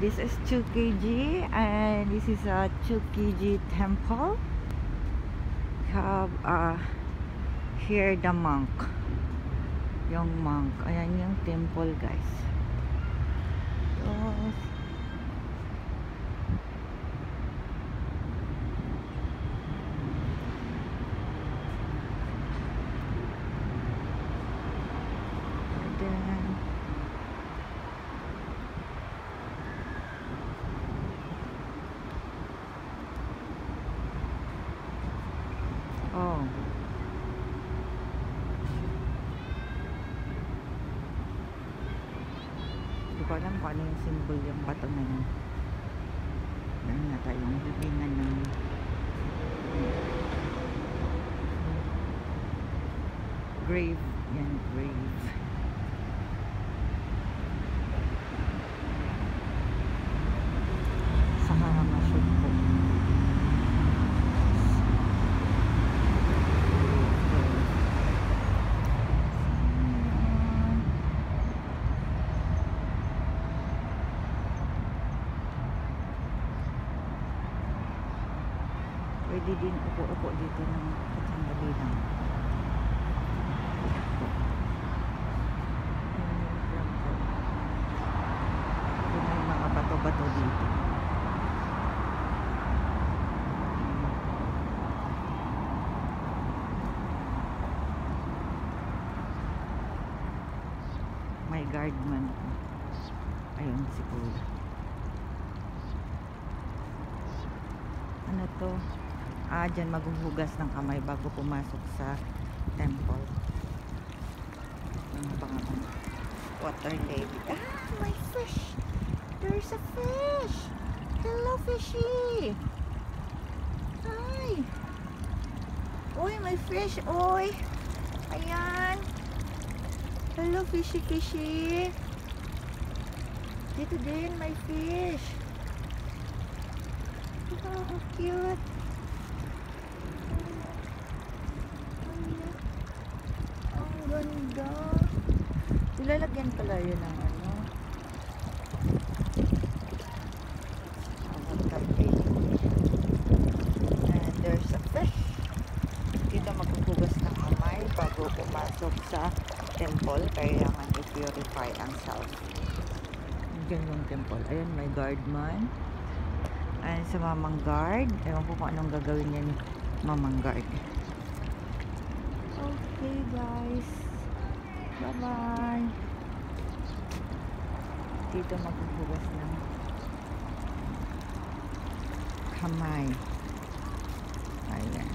This is Chukiji, and this is a Chukiji temple. We have here the monk. Yung monk. Ayan yung temple, guys. Yes. And then hindi ko alam kung ano yung symbol yung bato na yun. Ano na tayong libingan ng grave. Yan, grave. Sa Haramashood po. Pwede din upo-upo dito ng katsandali lang. May mga bato-bato dito. May guardman. Ayun si Kuya. Ano to? Dyan maghuhugas ng kamay bago pumasok sa temple. Ano pa nga ba? Water lady. My fish! There's a fish! Hello, fishy! Hi! Uy, may fish! Uy! Ayan! Hello, fishy, fishy! Dito din, may fish! Oh, how cute! Ganda. Ilalagyan pala yun ng ano. And there's a fish. Dito maghuhugas ng kamay bago pumasok sa temple. Kailangan i-purify ang self. Diyan yung temple. Ayan, may guardman. Ayan sa mamang guard. Ewan ko kung anong gagawin niya ni mamang guard. Okay, guys. Bye-bye. Dito maghuhugas ng kamay. Ayan.